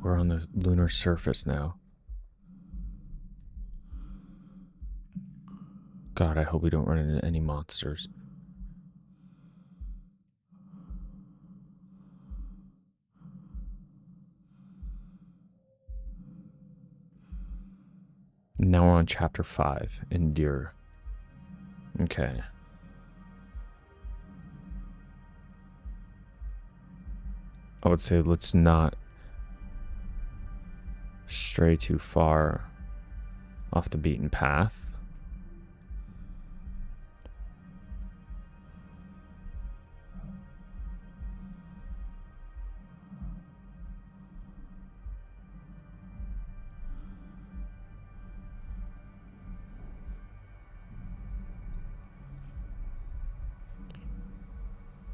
we're on the lunar surface now. God, I hope we don't run into any monsters. Now we're on chapter 5, Endure. Okay. I would say let's not stray too far off the beaten path.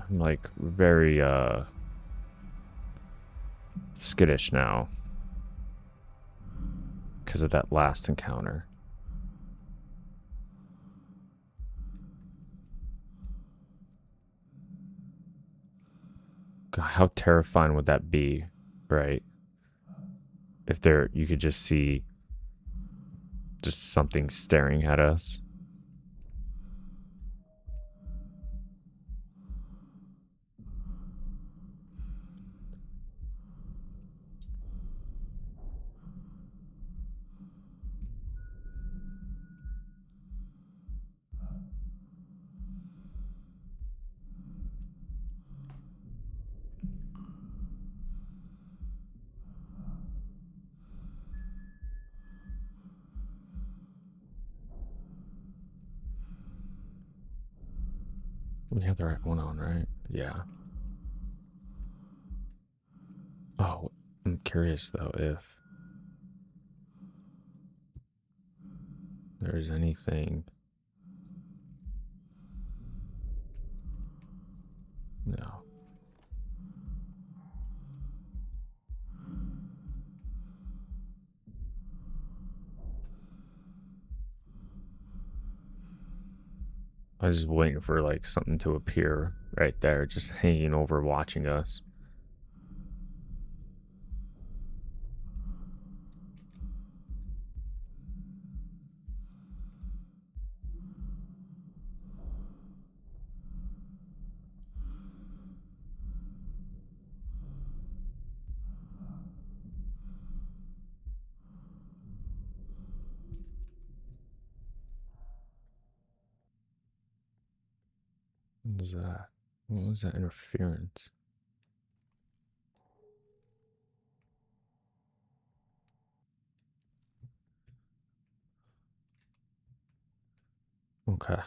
I'm like very skittish now because of that last encounter. God, how terrifying would that be, right? If you could just see just something staring at us. We have the right one on, right? Yeah. Oh, I'm curious though if there's anything. No. I was just waiting for like something to appear right there, just hanging over, watching us. What was that? What was that interference? Okay.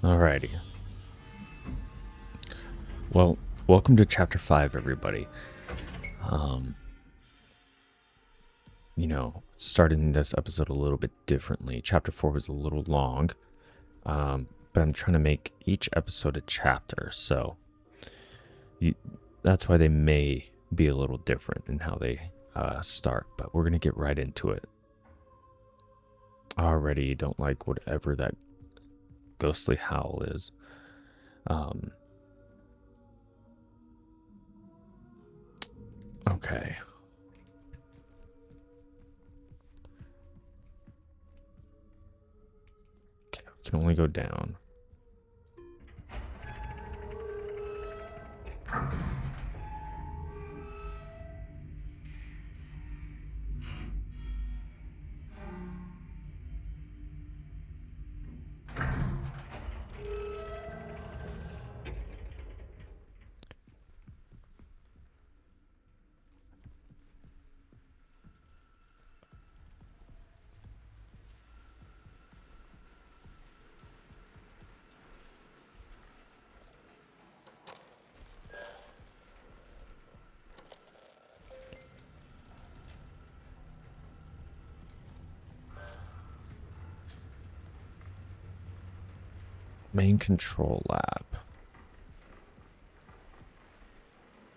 Alrighty. Well, welcome to chapter 5, everybody. Starting this episode a little bit differently. Chapter 4 was a little long, but I'm trying to make each episode a chapter, so that's why they may be a little different in how they start, but we're going to get right into it. I already don't like whatever that ghostly howl is. Okay. Okay, we can only go down. Main control lab.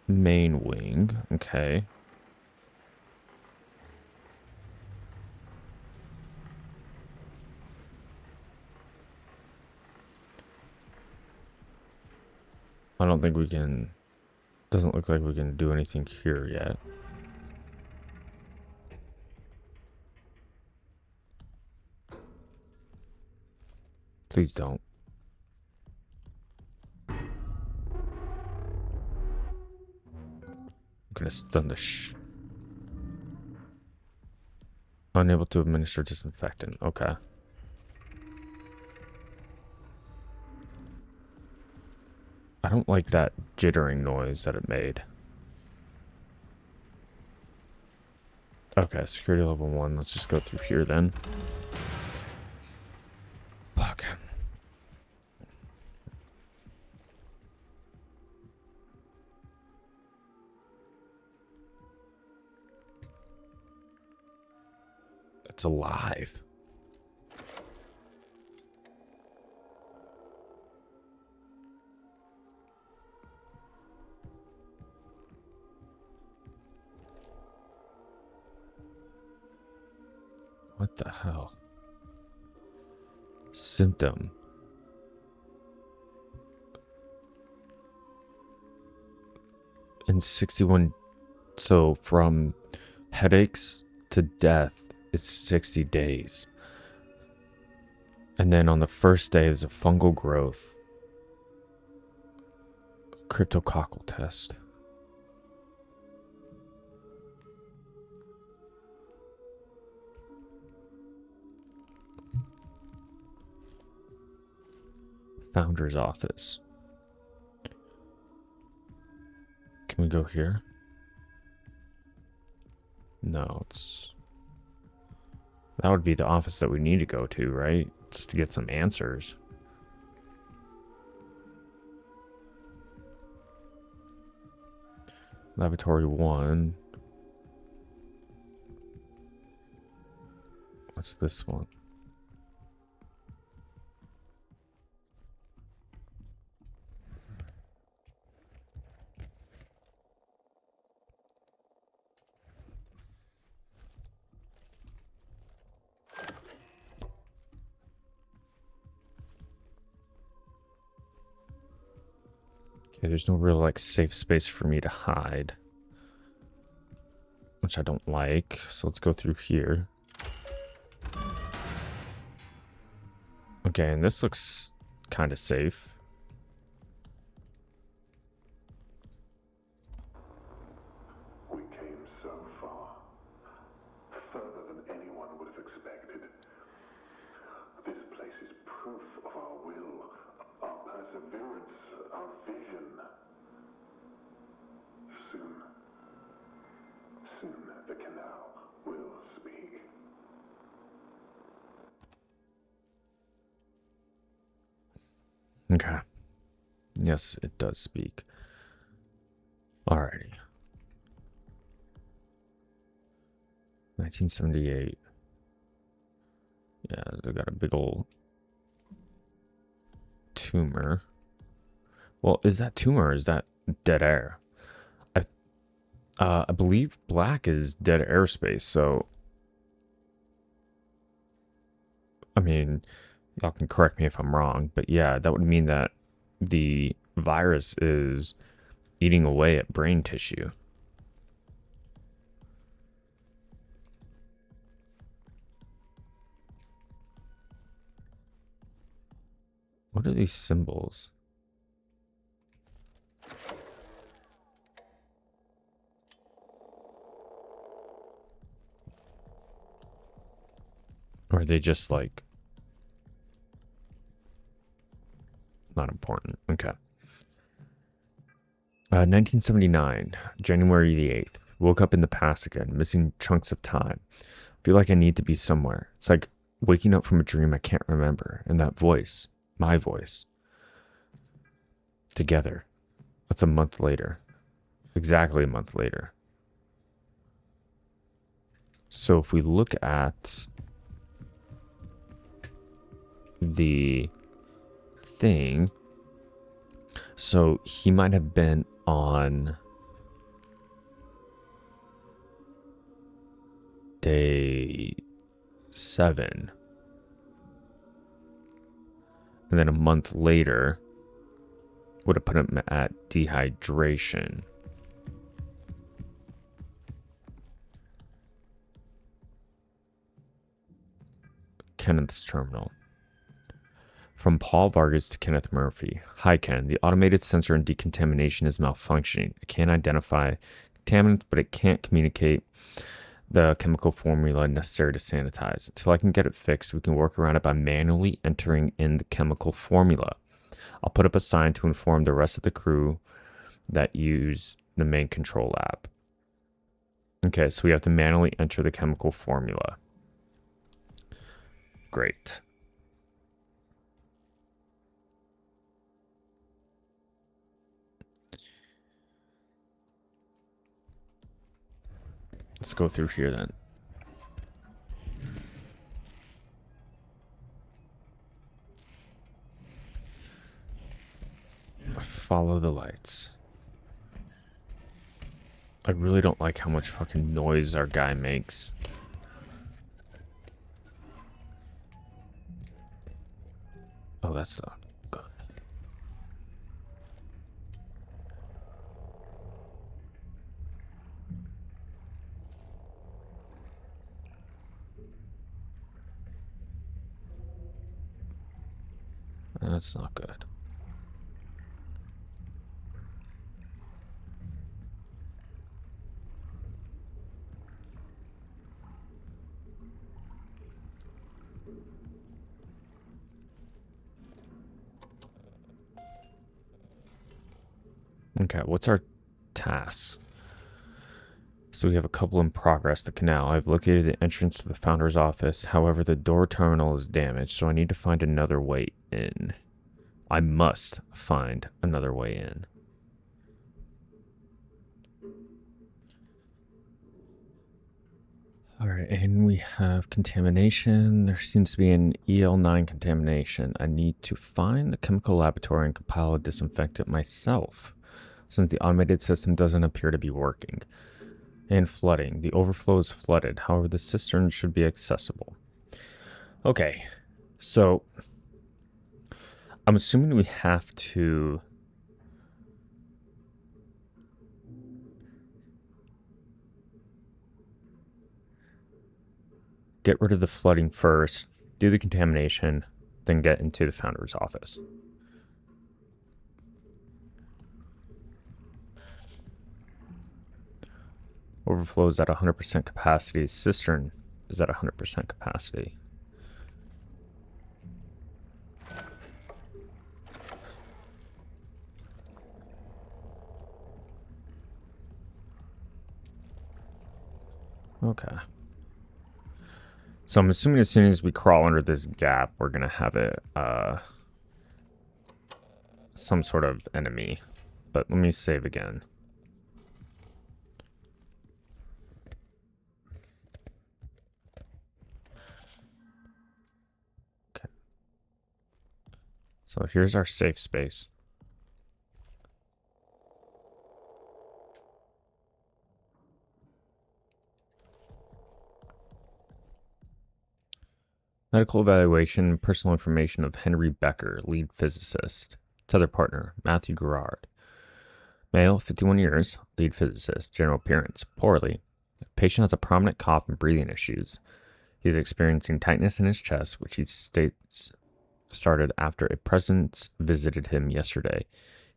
Main wing. Okay. I don't think we can... Doesn't look like we can do anything here yet. Please don't. I'm gonna stun the Unable to administer disinfectant. Okay. I don't like that jittering noise that it made. Okay, security level 1. Let's just go through here then. Fuck. It's alive. What the hell? Symptom. In 61, so from headaches to death, it's 60 days. And then on the first day is a fungal growth. Cryptococcal test. Founder's office. Can we go here? No, it's... That would be the office that we need to go to, right? Just to get some answers. Laboratory 1. What's this one? Okay, there's no real, like, safe space for me to hide. Which I don't like. So let's go through here. Okay, and this looks kind of safe. We came so far. Further than anyone would have expected. This place is proof of our will, our perseverance, our vision. Soon the canal will speak. Okay. Yes, it does speak. Alrighty. 1978. Yeah, they got a big old tumor. Well, is that tumor or is that dead air? I believe black is dead airspace, so I mean, y'all can correct me if I'm wrong, but yeah, that would mean that the virus is eating away at brain tissue. What are these symbols? Or are they just like not important? Okay. 1979, January the 8th. Woke up in the past again, missing chunks of time. Feel like I need to be somewhere. It's like waking up from a dream I can't remember. And that voice, my voice. Together. That's a month later. Exactly a month later. So if we look at the thing. So he might have been on day 7. And then a month later would have put him at dehydration. Kenneth's terminal. From Paul Vargas to Kenneth Murphy. Hi, Ken. The automated sensor in decontamination is malfunctioning. It can identify contaminants, but it can't communicate the chemical formula necessary to sanitize. Until I can get it fixed, we can work around it by manually entering in the chemical formula. I'll put up a sign to inform the rest of the crew that use the main control app. Okay, so we have to manually enter the chemical formula. Great. Let's go through here then. Follow the lights. I really don't like how much fucking noise our guy makes. Oh, that's not good. That's not good. Okay, what's our task? So we have a couple in progress. The canal. I've located the entrance to the founder's office. However, the door terminal is damaged, so I need to find another way in. I must find another way in. All right, and we have contamination. There seems to be an EL9 contamination. I need to find the chemical laboratory and compile a disinfectant myself, since the automated system doesn't appear to be working. And flooding. The overflow is flooded. However, the cistern should be accessible. Okay, so I'm assuming we have to get rid of the flooding first, do the contamination, then get into the founder's office. Overflow is at 100% capacity. Cistern is at 100% capacity. Okay. So I'm assuming as soon as we crawl under this gap, we're going to have it, some sort of enemy. But let me save again. Okay. So here's our safe space. Medical evaluation, personal information of Henry Becker, lead physicist. Tether partner, Matthew Gerard. Male, 51 years, lead physicist. General appearance, poorly. Patient has a prominent cough and breathing issues. He's experiencing tightness in his chest, which he states started after a presence visited him yesterday.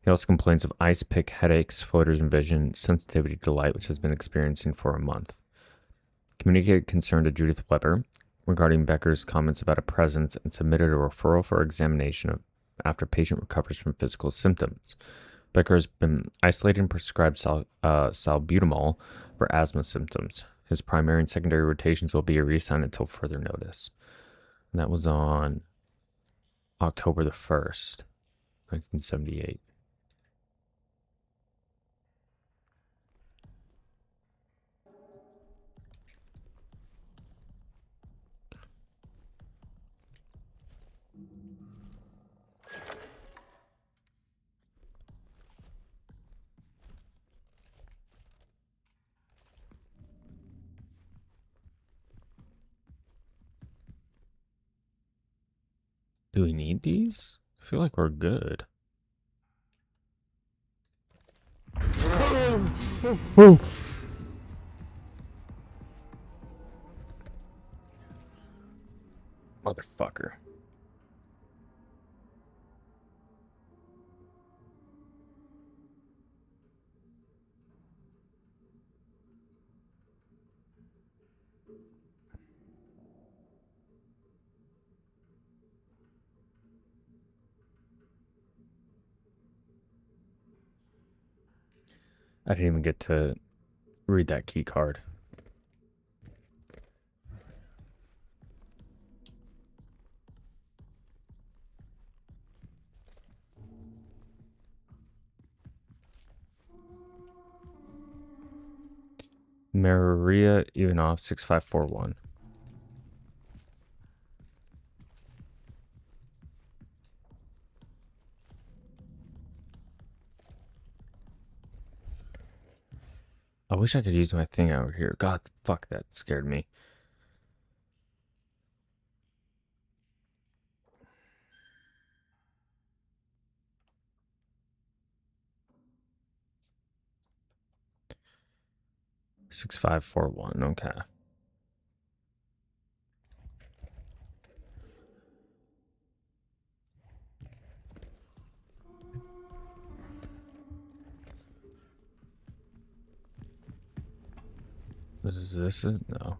He also complains of ice pick headaches, floaters in vision, sensitivity to light, which has been experiencing for a month. Communicated concern to Judith Weber regarding Becker's comments about a presence and submitted a referral for examination after patient recovers from physical symptoms. Becker has been isolated and prescribed salbutamol for asthma symptoms. His primary and secondary rotations will be reassigned until further notice. And that was on October the 1st, 1978. Do we need these? I feel like we're good. Motherfucker. I didn't even get to read that key card. Maria Ivanov 6541. I wish I could use my thing out here. God, fuck, that scared me. Six, 541. Okay. Is this it? No.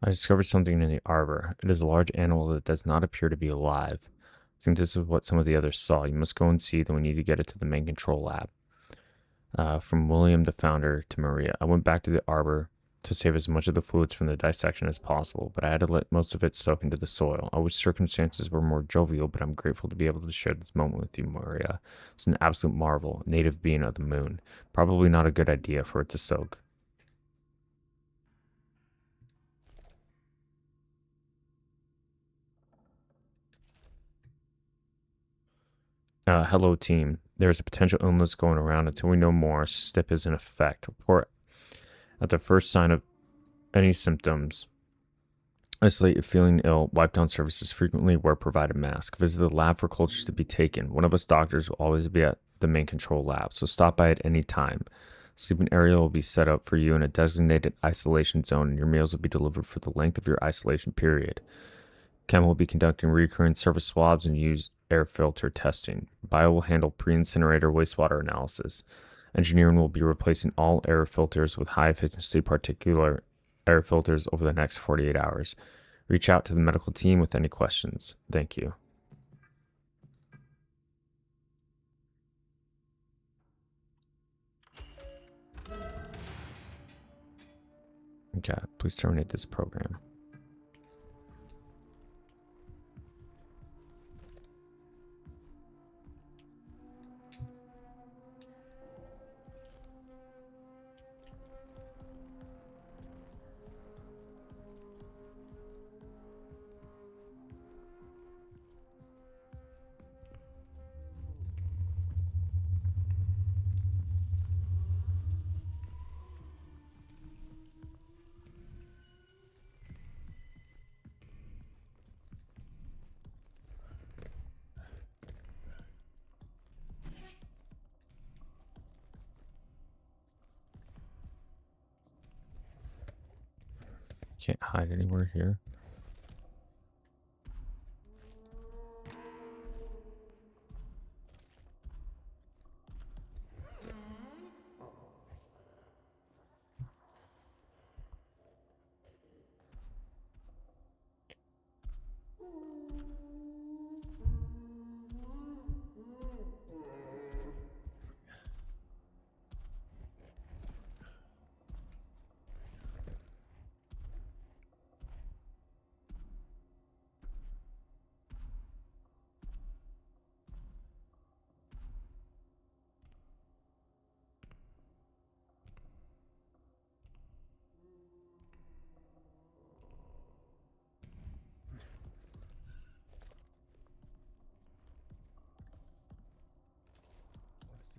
I discovered something in the arbor. It is a large animal that does not appear to be alive. I think this is what some of the others saw. You must go and see, then we need to get it to the main control lab. From William, the founder, to Maria. I went back to the arbor to save as much of the fluids from the dissection as possible, but I had to let most of it soak into the soil. I wish circumstances were more jovial, but I'm grateful to be able to share this moment with you, Maria. It's an absolute marvel, a native being of the moon. Probably not a good idea for it to soak. Hello, team. There's a potential illness going around. Until we know more, STIP is in effect. Report at the first sign of any symptoms. Isolate if feeling ill. Wipe down surfaces frequently. Wear provided mask. Visit the lab for cultures to be taken. One of us doctors will always be at the main control lab, so stop by at any time. Sleeping area will be set up for you in a designated isolation zone, and your meals will be delivered for the length of your isolation period. Chem will be conducting recurrent surface swabs and use air filter testing. Bio will handle pre-incinerator wastewater analysis. Engineering will be replacing all air filters with high-efficiency particular air filters over the next 48 hours. Reach out to the medical team with any questions. Thank you. Okay, please terminate this program. can't hide anywhere here.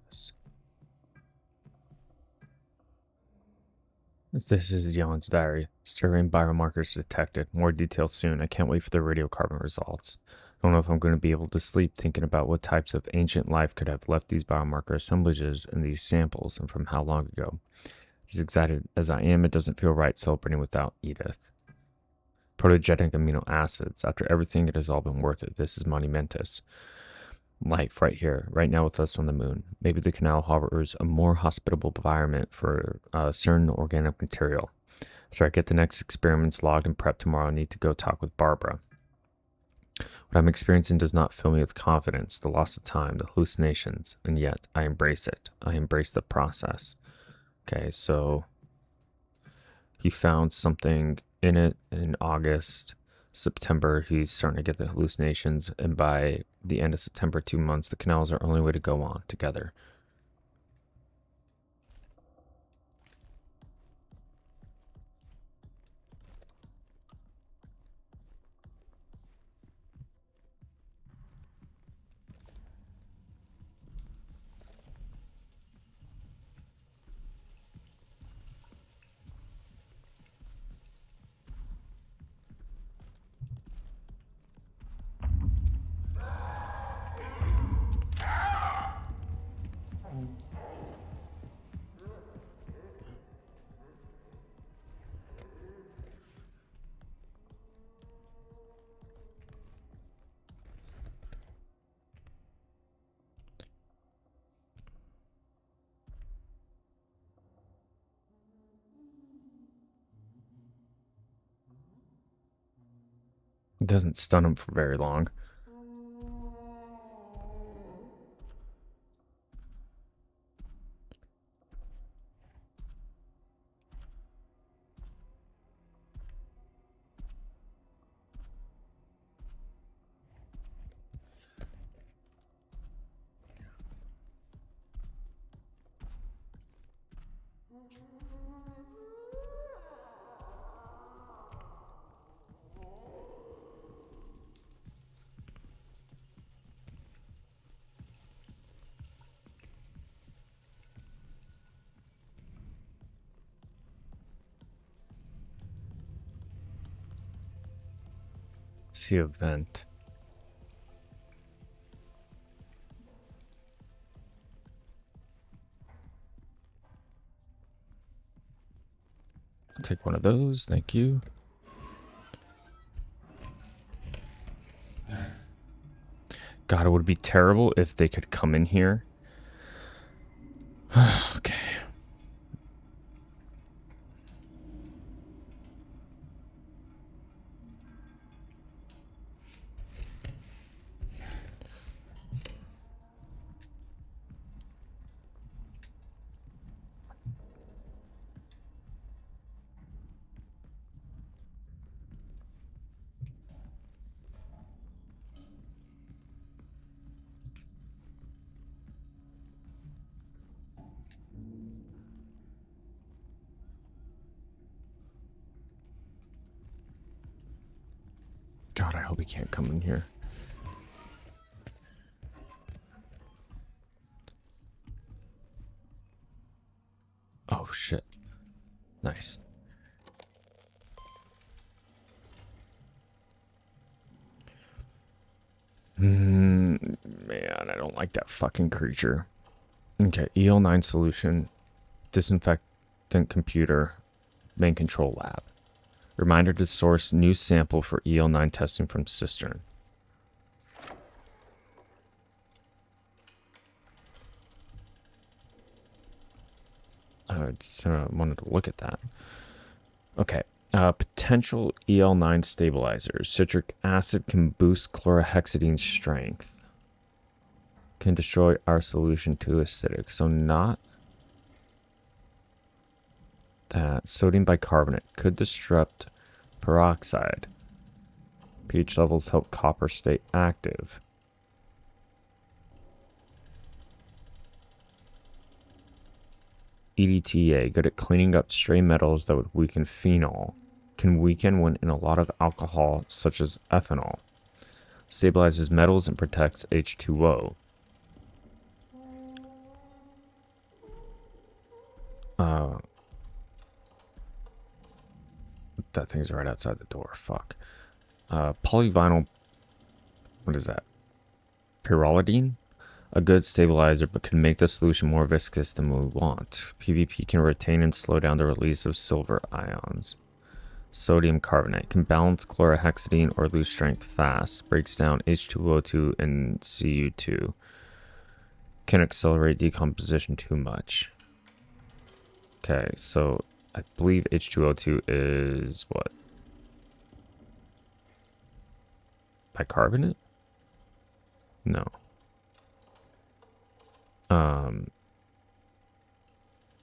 This. This is Jan's diary. Stirring biomarkers detected. More details soon. I can't wait for the radiocarbon results. I don't know if I'm going to be able to sleep thinking about what types of ancient life could have left these biomarker assemblages in these samples and from how long ago. As excited as I am, it doesn't feel right celebrating without Edith. Protogenic amino acids. After everything, it has all been worth it. This is monumentous. Life right here, right now with us on the moon. Maybe the canal harbors a more hospitable environment for certain organic material. So I get the next experiments logged and prepped tomorrow. I need to go talk with Barbara. What I'm experiencing does not fill me with confidence, the loss of time, the hallucinations, and yet I embrace it. I embrace the process. Okay, so he found something in it in August. September, he's starting to get the hallucinations, and by the end of September, 2 months, the canals are only way to go on together. It doesn't stun him for very long. See a vent. I'll take one of those, thank you. God, it would be terrible if they could come in here. Okay. God, I hope he can't come in here. Oh, shit. Nice. Man, I don't like that fucking creature. Okay, EL9 solution, disinfectant computer, main control lab. Reminder to source new sample for EL9 testing from cistern. I just wanted to look at that. Okay. Potential EL9 stabilizers. Citric acid can boost chlorhexidine strength. Can destroy our solution too acidic. So not that. Sodium bicarbonate could disrupt peroxide. pH levels help copper stay active. EDTA, good at cleaning up stray metals that would weaken phenol. Can weaken when in a lot of alcohol, such as ethanol. Stabilizes metals and protects H2O. That thing's right outside the door. Fuck. Polyvinyl. What is that? Pyrrolidine? A good stabilizer, but can make the solution more viscous than we want. PVP can retain and slow down the release of silver ions. Sodium carbonate can balance chlorhexidine or lose strength fast. Breaks down H2O2 and Cu2. Can accelerate decomposition too much. Okay, so I believe H2O2 is what? Bicarbonate? No.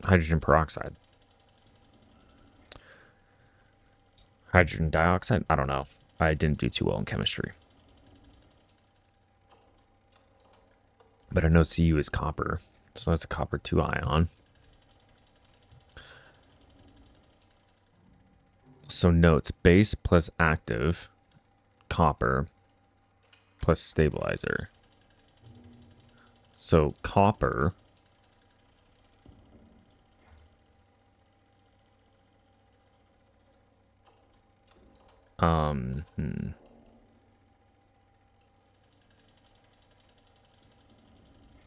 Hydrogen peroxide. Hydrogen dioxide? I don't know. I didn't do too well in chemistry. But I know Cu is copper. So that's a copper 2 ion. So notes, base plus active, copper, plus stabilizer. So copper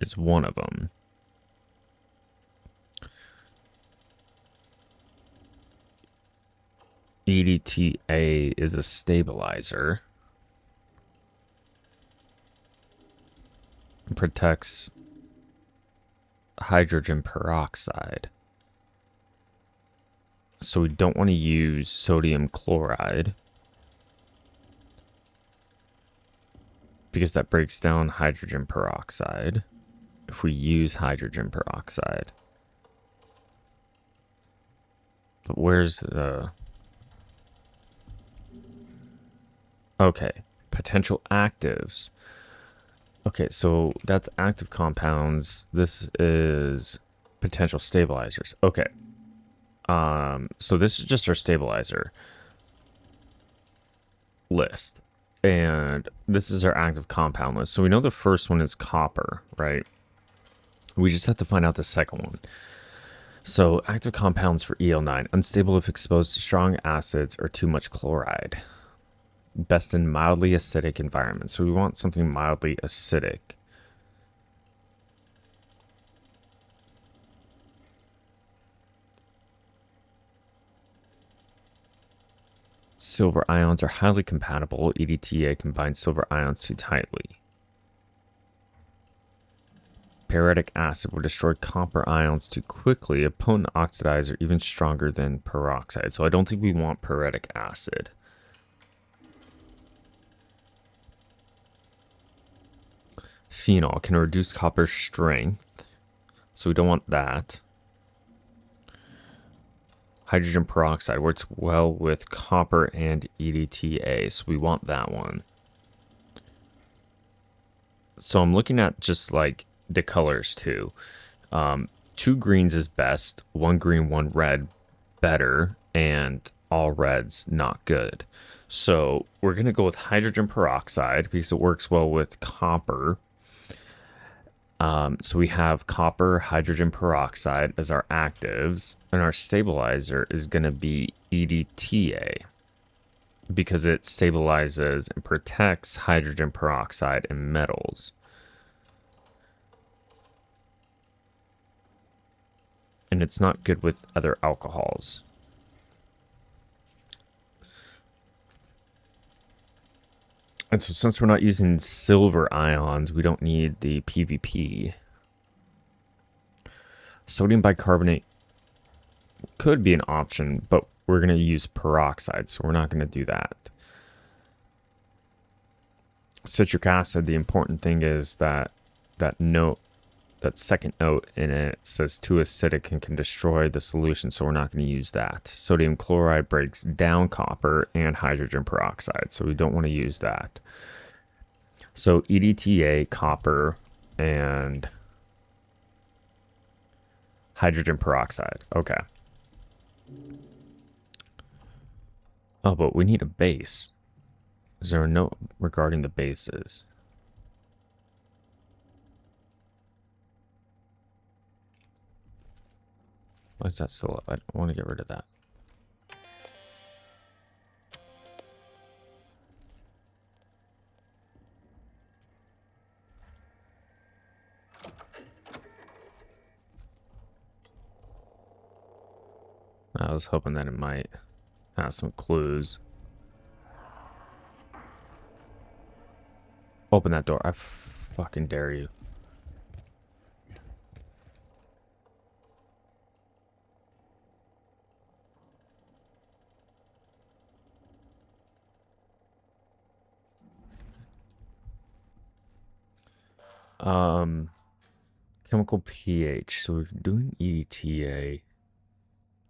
is one of them. EDTA is a stabilizer. It protects hydrogen peroxide. So we don't want to use sodium chloride, because that breaks down hydrogen peroxide if we use hydrogen peroxide. But where's the... Okay, potential actives. Okay, so that's active compounds. This is potential stabilizers. Okay. So this is just our stabilizer list. And this is our active compound list. So we know the first one is copper, right? We just have to find out the second one. So active compounds for EL9. Unstable if exposed to strong acids or too much chloride. Best in mildly acidic environments. So we want something mildly acidic. Silver ions are highly compatible. EDTA combines silver ions too tightly. Pyritic acid will destroy copper ions too quickly. A potent oxidizer even stronger than peroxide. So I don't think we want pyritic acid. Phenol can reduce copper strength. So we don't want that. Hydrogen peroxide works well with copper and EDTA, so we want that one. So I'm looking at just like the colors too. 2 greens is best, 1 green, 1 red better, and all reds not good. So we're going to go with hydrogen peroxide because it works well with copper. So we have copper, hydrogen peroxide as our actives, and our stabilizer is going to be EDTA because it stabilizes and protects hydrogen peroxide and metals. And it's not good with other alcohols. And so since we're not using silver ions, we don't need the PvP. Sodium bicarbonate could be an option, but we're going to use peroxide, so we're not going to do that. Citric acid, the important thing is that that second note in it says too acidic and can destroy the solution, so we're not going to use that. Sodium chloride breaks down copper and hydrogen peroxide, so we don't want to use that. So EDTA, copper, and hydrogen peroxide. Okay. Oh, but we need a base. Is there a note regarding the bases? Why is that still up? I want to get rid of that. I was hoping that it might have some clues. Open that door. I fucking dare you. Chemical pH. So we're doing EDTA,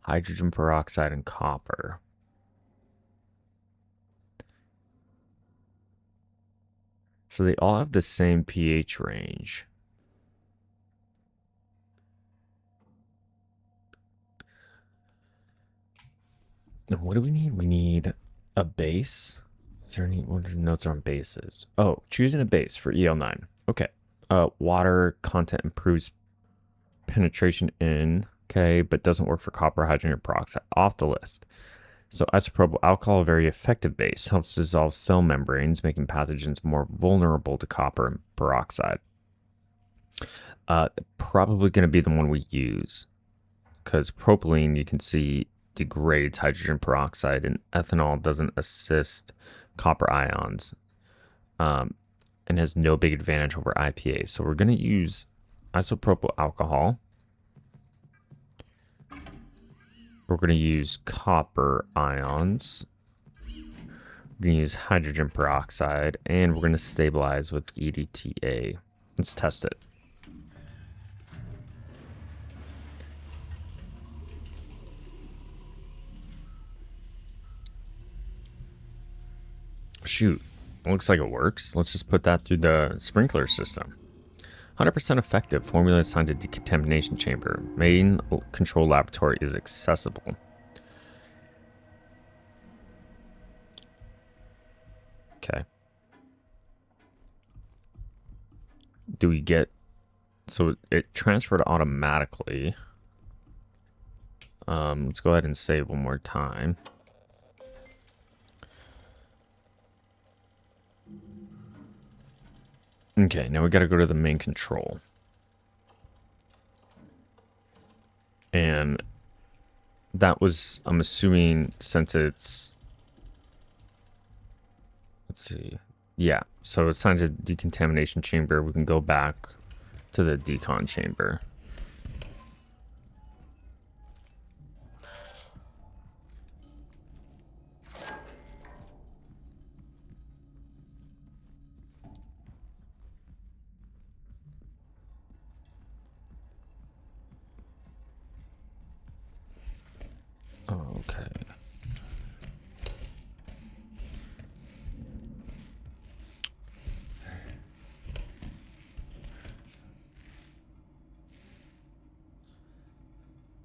hydrogen peroxide, and copper. So they all have the same pH range. And what do we need? We need a base. Is there any, what are the notes on bases? Oh, choosing a base for EL9. Okay. Water content improves penetration in, okay, but doesn't work for copper, hydrogen peroxide. Off the list. So isopropyl alcohol, a very effective base, helps dissolve cell membranes, making pathogens more vulnerable to copper and peroxide. Probably going to be the one we use, because propylene, you can see, degrades hydrogen peroxide, and ethanol doesn't assist copper ions, and has no big advantage over IPA. So we're going to use isopropyl alcohol. We're going to use copper ions. We're going to use hydrogen peroxide, and we're going to stabilize with EDTA. Let's test it. Shoot, looks like it works. Let's just put that through the sprinkler system. 100% effective. Formula assigned to decontamination chamber. Main control laboratory is accessible. Okay. Do we get... So it transferred automatically. Let's go ahead and save one more time. Okay, now we got to go to the main control. And that was, I'm assuming, since it's... Let's see. Yeah, so assigned to decontamination chamber, we can go back to the decon chamber. Okay.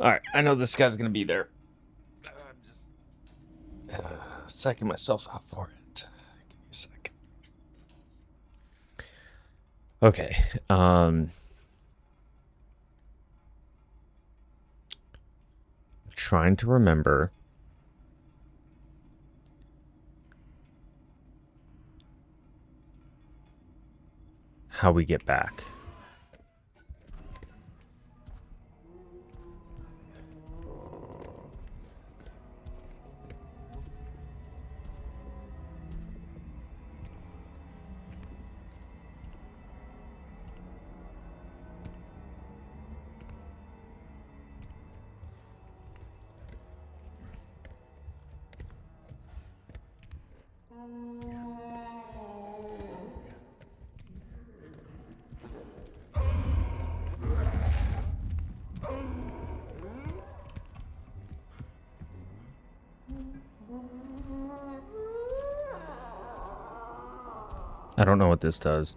All right, I know this guy's gonna be there. I'm just psyching myself out for it. Give me a sec. Okay. Trying to remember how we get back. I don't know what this does.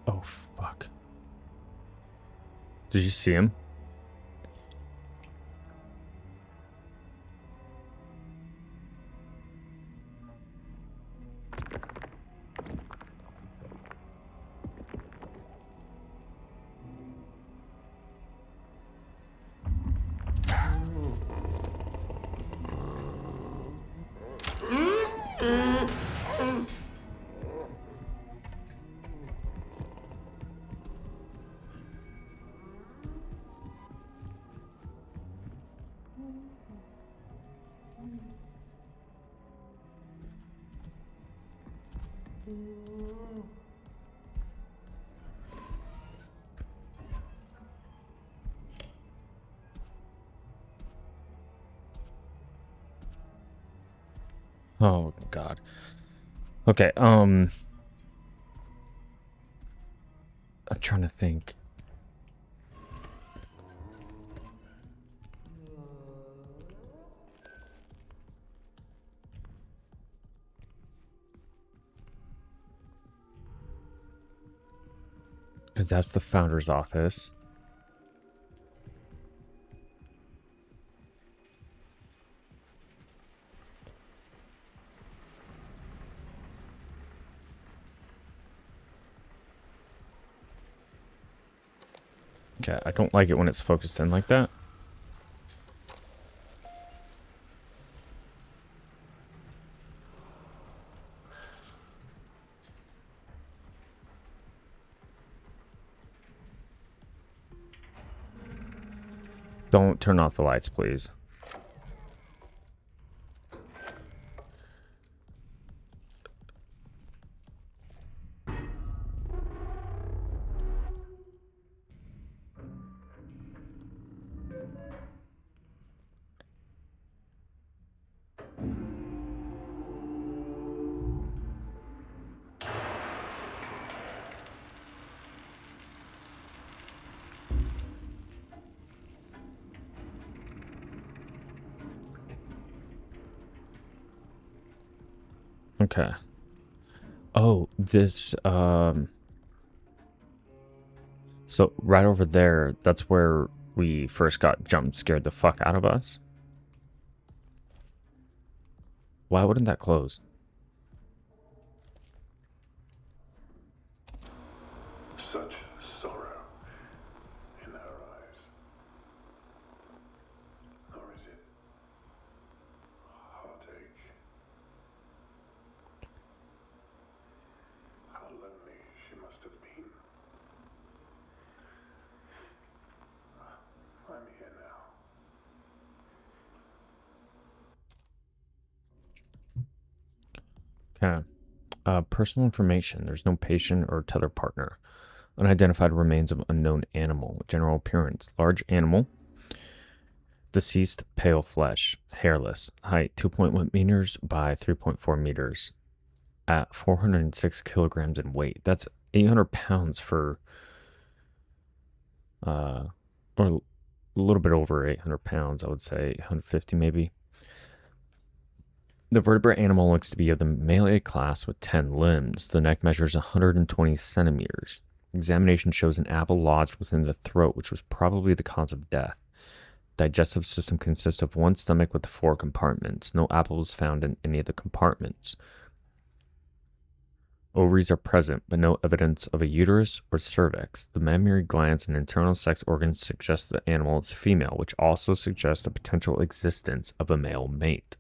Oh, fuck. Did you see him? Oh, God. Okay, I'm trying to think. Because that's the founder's office. Okay, I don't like it when it's focused in like that. Don't turn off the lights, please. Okay. Oh, this, so right over there, that's where we first got jump scared the fuck out of us. Why wouldn't that close? Such sorrow in her eyes. Or is it heartache? How lonely she must have been. I'm here now. Okay. Personal information. There's no patient or tether partner. Unidentified remains of unknown animal. General appearance. Large animal. Deceased, pale flesh. Hairless. Height 2.1 meters by 3.4 meters. At 406 kilograms in weight. That's 800 pounds for, or a little bit over 800 pounds, I would say. 150 maybe. The vertebrate animal looks to be of the Malay class with 10 limbs. The neck measures 120 centimeters. Examination shows an apple lodged within the throat, which was probably the cause of death. Digestive system consists of one stomach with 4 compartments. No apple was found in any of the compartments. Ovaries are present, but no evidence of a uterus or cervix. The mammary glands and internal sex organs suggest the animal is female, which also suggests the potential existence of a male mate.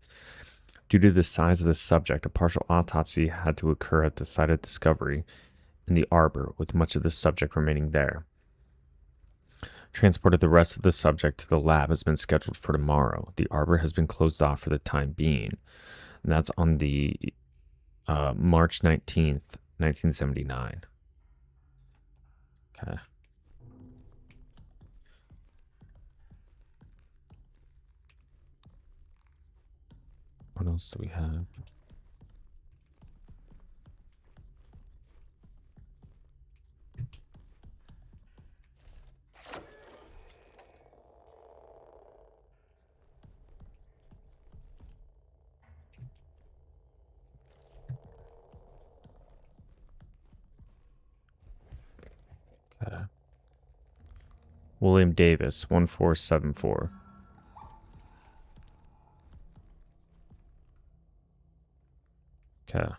Due to the size of the subject, a partial autopsy had to occur at the site of discovery in the arbor, with much of the subject remaining there. Transported the rest of the subject to the lab has been scheduled for tomorrow. The arbor has been closed off for the time being. And that's on the March 19th, 1979. Okay. What else do we have? Okay. William Davis, 1474. Okay.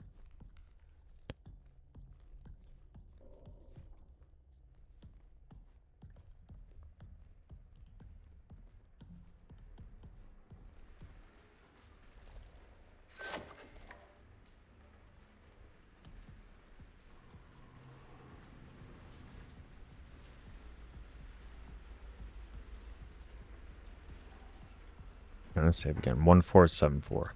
I'm gonna save again. 1474.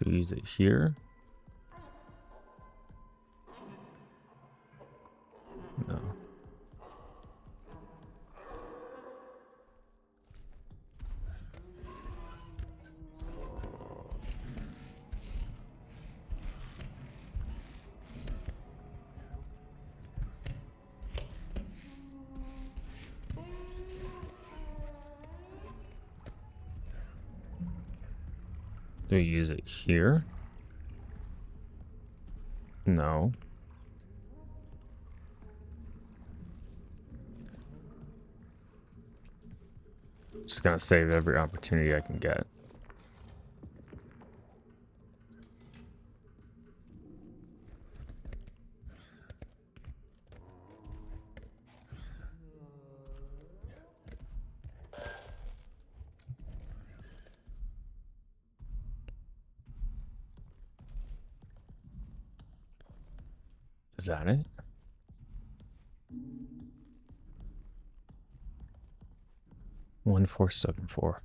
Do we use it here? No. Do we use it here? No. Just gonna save every opportunity I can get. Is that it? One 474.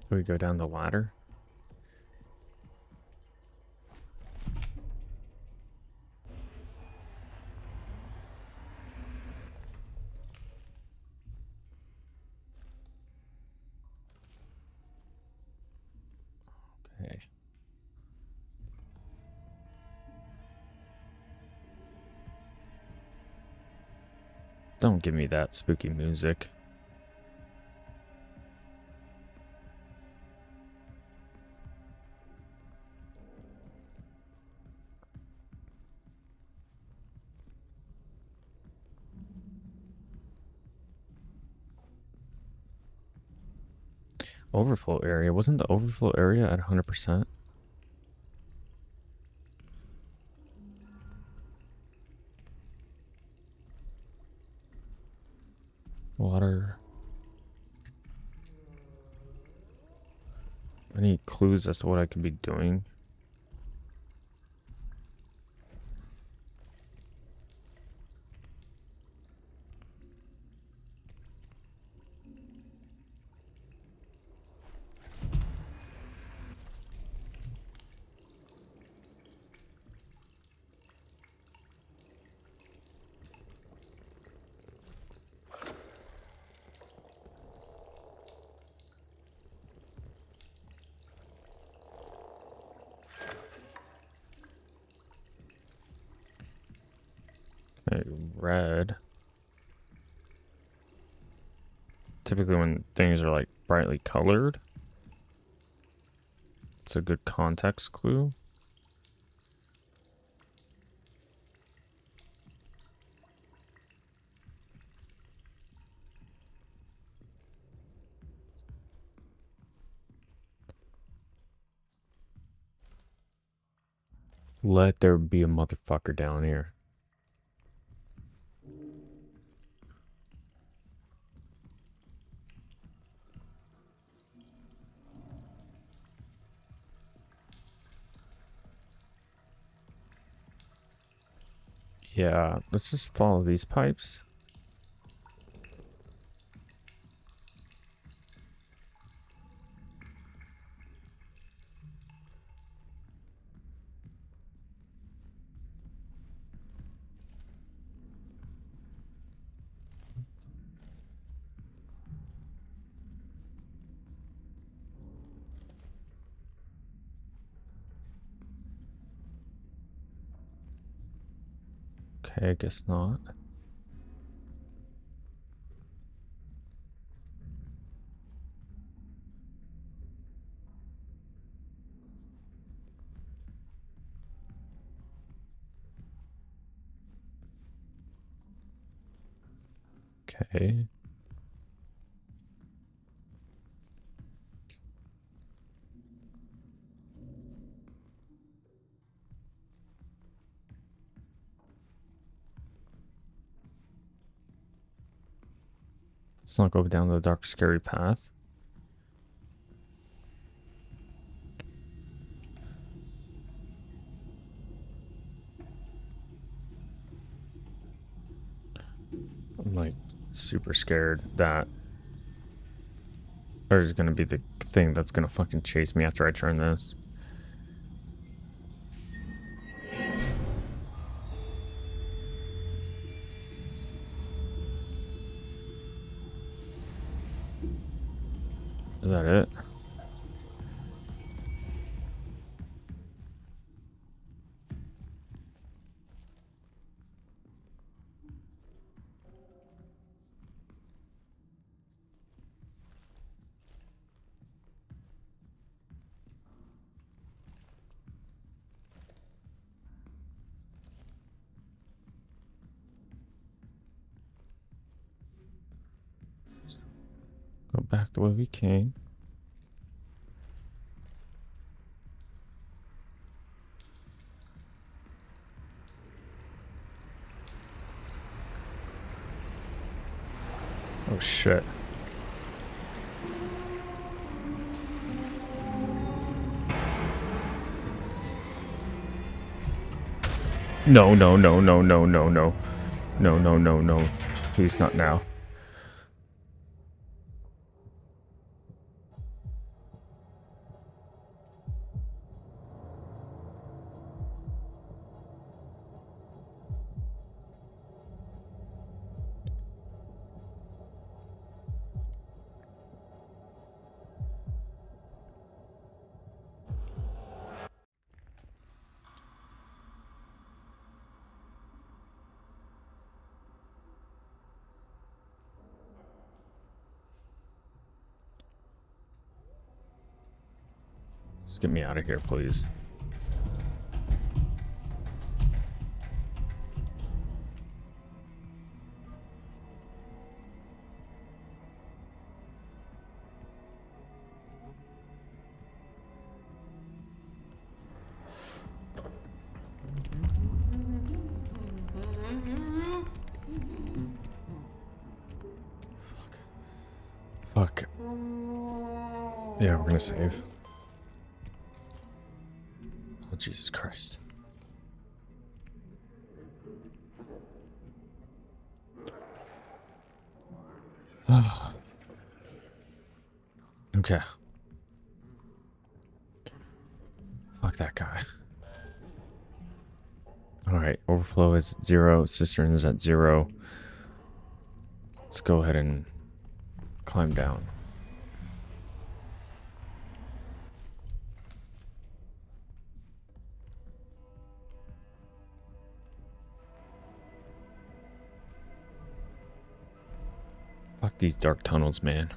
Do we go down the ladder? Okay. Don't give me that spooky music. Overflow area. Wasn't the overflow area at 100%? Water. Any clues as to what I could be doing? Okay, red. Typically when things are like brightly colored, it's a good context clue. Let there be a motherfucker down here. Yeah, let's just follow these pipes. Okay, I guess not. Okay. Let's not go down the dark, scary path. I'm like super scared that there's gonna be the thing that's gonna fucking chase me after I turn this. Is that it? Go back the way we came. Oh shit. No, no, no, no, no, no, no. No, no, no, no. Please not now. Just get me out of here, please. Fuck. Yeah, we're gonna save. Oh, Jesus Christ. Okay. Fuck that guy. Alright, overflow is 0, cistern is at 0. Let's go ahead and climb down. Fuck these dark tunnels, man.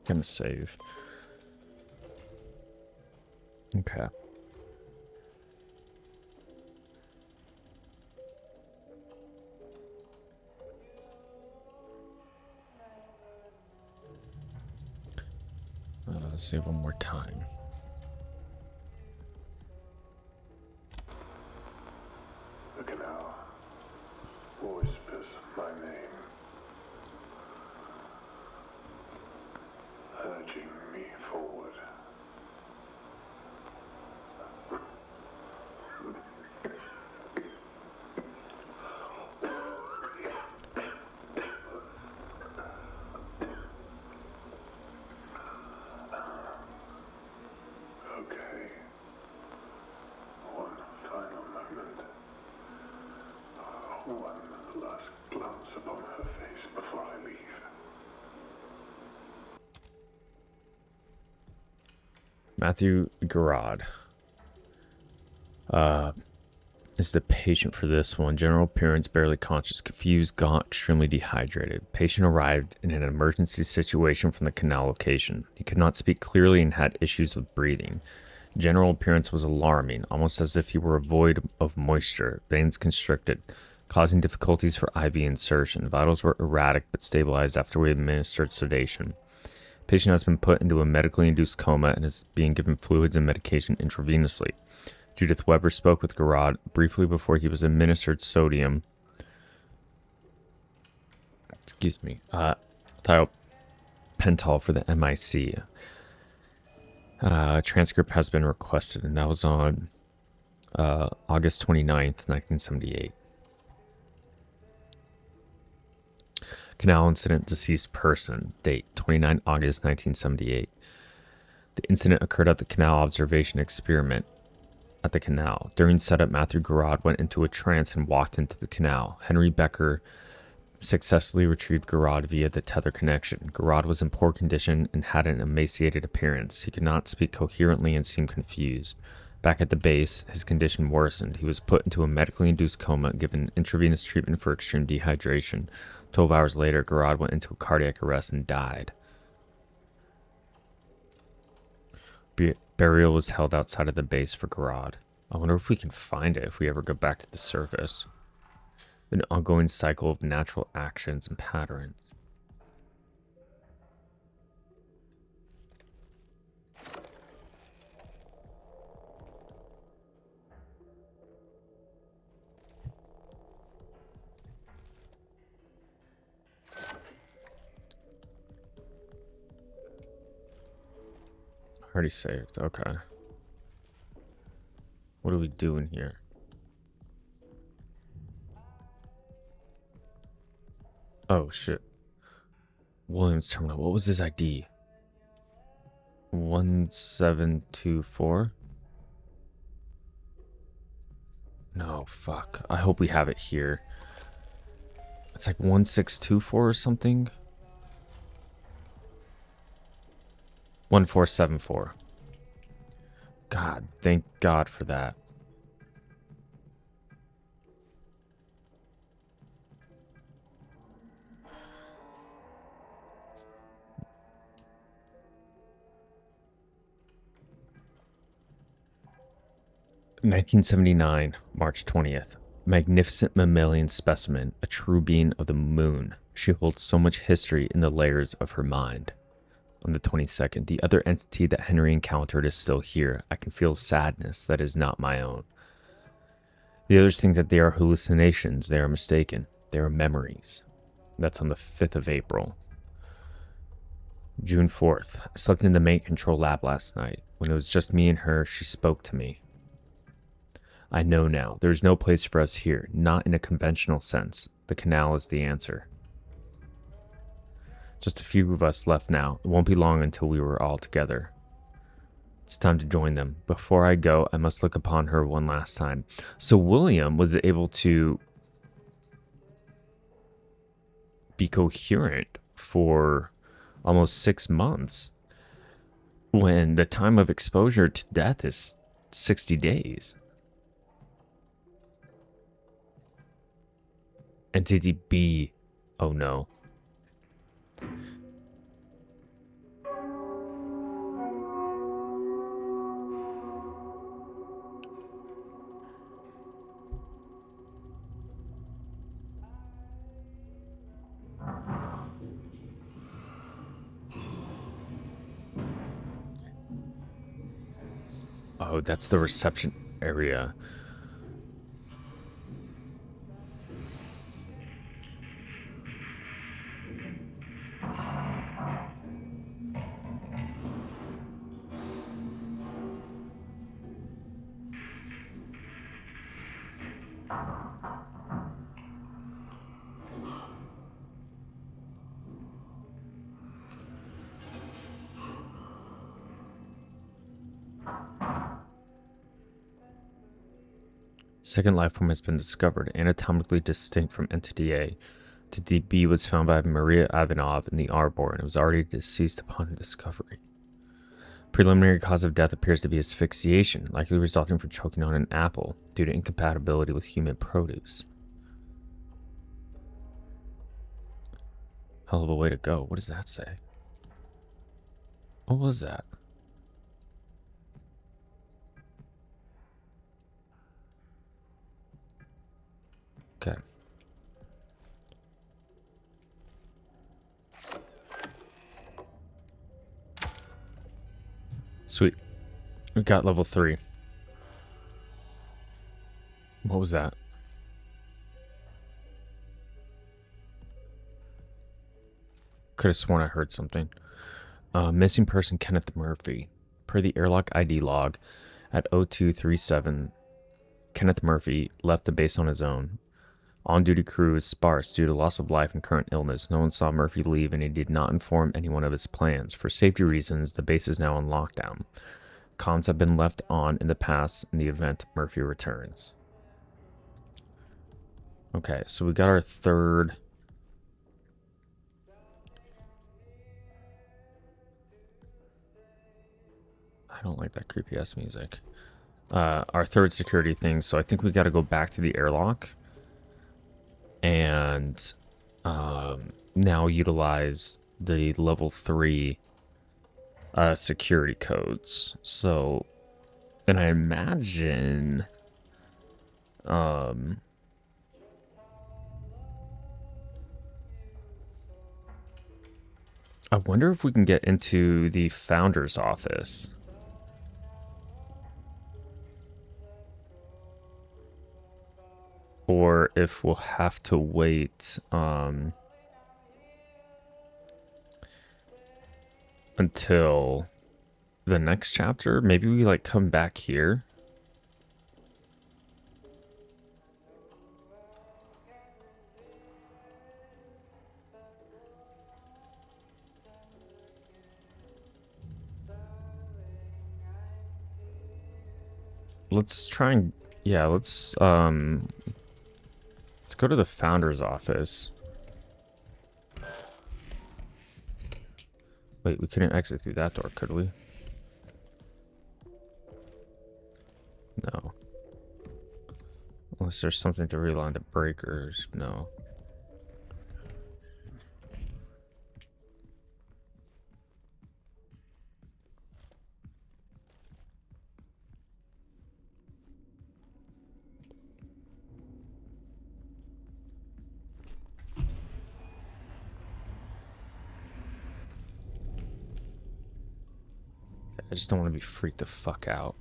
Gonna save. Okay. Save one more time. The canal whispers my name, urging me forward. Okay. One final moment. One last glance upon her face before I leave. Matthew Garrod is the patient for this one. General appearance, barely conscious, confused, gaunt, extremely dehydrated. Patient arrived in an emergency situation from the canal location. He could not speak clearly and had issues with breathing. General appearance was alarming, almost as if he were void of moisture, veins constricted, causing difficulties for IV insertion. Vitals were erratic but stabilized after we administered sedation. Patient has been put into a medically induced coma and is being given fluids and medication intravenously. Judith Weber spoke with Garrod briefly before he was administered sodium. Thiopental for the MIC. Transcript has been requested, and that was on August 29th, 1978. Canal incident, deceased person. Date, 29 August 1978. The incident occurred at the canal observation experiment at the canal. During setup, Matthew Garrod went into a trance and walked into the canal. Henry Becker successfully retrieved Garrod via the tether connection. Garrod was in poor condition and had an emaciated appearance. He could not speak coherently and seemed confused. Back at the base, his condition worsened. He was put into a medically induced coma, given intravenous treatment for extreme dehydration. 12 hours later, Garrod went into a cardiac arrest and died. Burial was held outside of the base for Garrod. I wonder if we can find it if we ever go back to the surface. An ongoing cycle of natural actions and patterns. Already saved. Okay. What are we doing here? Oh, shit. Williams Terminal. What was his ID? 1724? No, fuck. I hope we have it here. It's like 1624 or something. 1474. God, thank God for that. 1979, March 20th. Magnificent mammalian specimen, a true being of the moon. She holds so much history in the layers of her mind. On the 22nd, the other entity that Henry encountered is still here. I can feel sadness that is not my own. The others think that they are hallucinations. They are mistaken. They are memories. That's on the 5th of April. June 4th. I slept in the main control lab last night. When it was just me and her, she spoke to me. I know now. There is no place for us here, not in a conventional sense. The canal is the answer. Just a few of us left now. It won't be long until we were all together. It's time to join them. Before I go, I must look upon her one last time. So William was able to be coherent for almost 6 months when the time of exposure to death is 60 days. Entity B. Oh no. Oh, that's the reception area. Second life form has been discovered, anatomically distinct from Entity A. Entity B was found by Maria Ivanov in the Arbor and was already deceased upon discovery. Preliminary cause of death appears to be asphyxiation, likely resulting from choking on an apple due to incompatibility with human produce. Hell of a way to go. What does that say? What was that? Okay. Sweet. We got level 3. What was that? Could have sworn I heard something. Missing person Kenneth Murphy. Per the airlock ID log at 0237, Kenneth Murphy left the base on his own. On-duty crew is sparse due to loss of life and current illness. No one saw Murphy leave, and he did not inform anyone of his plans. For safety reasons, the base is now on lockdown. Comms have been left on in the past in the event Murphy returns. Okay, so we got our third. I don't like that creepy ass music. Our third security thing. So I think we got to go back to the airlock and now utilize the level 3 security codes. So, and I imagine I wonder if we can get into the founder's office. Or if we'll have to wait until the next chapter. Maybe we like come back here. Let's try and let's go to the founder's office. Wait, we couldn't exit through that door, could we? No. Unless there's something to realign the breakers. No. I just don't want to be freaked the fuck out.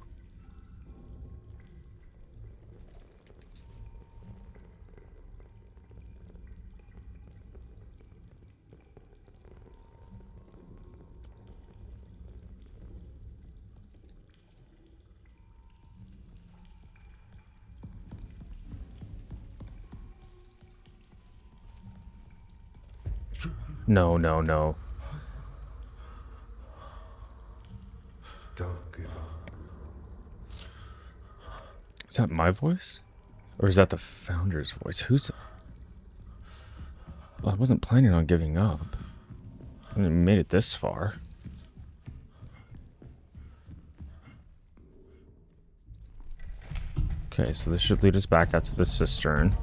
No, no, no. Don't give up. Is that my voice? Or is that the founder's voice? Who's... Well, I wasn't planning on giving up. I made it this far. Okay, so this should lead us back out to the cistern.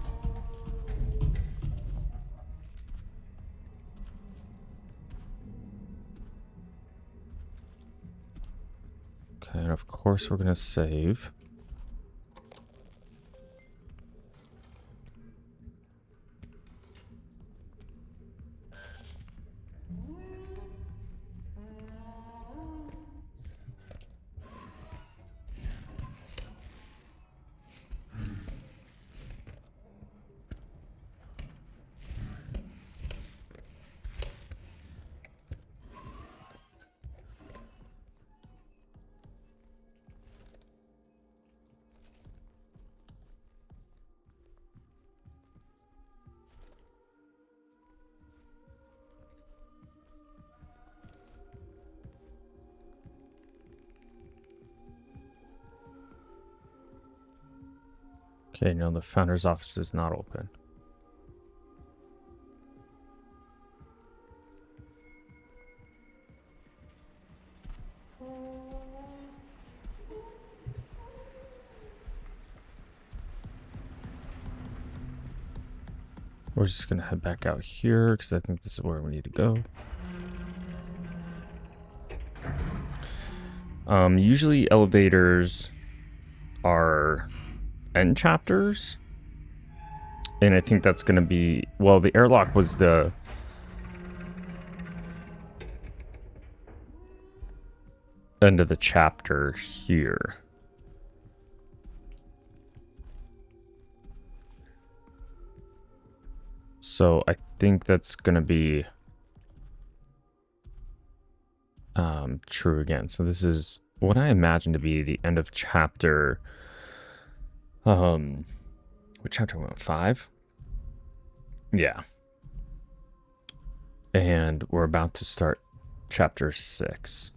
Okay, and of course we're gonna save. Okay, no, the founder's office is not open. We're just gonna head back out here because I think this is where we need to go. Usually elevators are end chapters, and I think that's gonna be, well, the airlock was the end of the chapter here. So I think that's gonna be true again. So this is what I imagine to be the end of chapter. What chapter went 5? Yeah. And we're about to start chapter 6.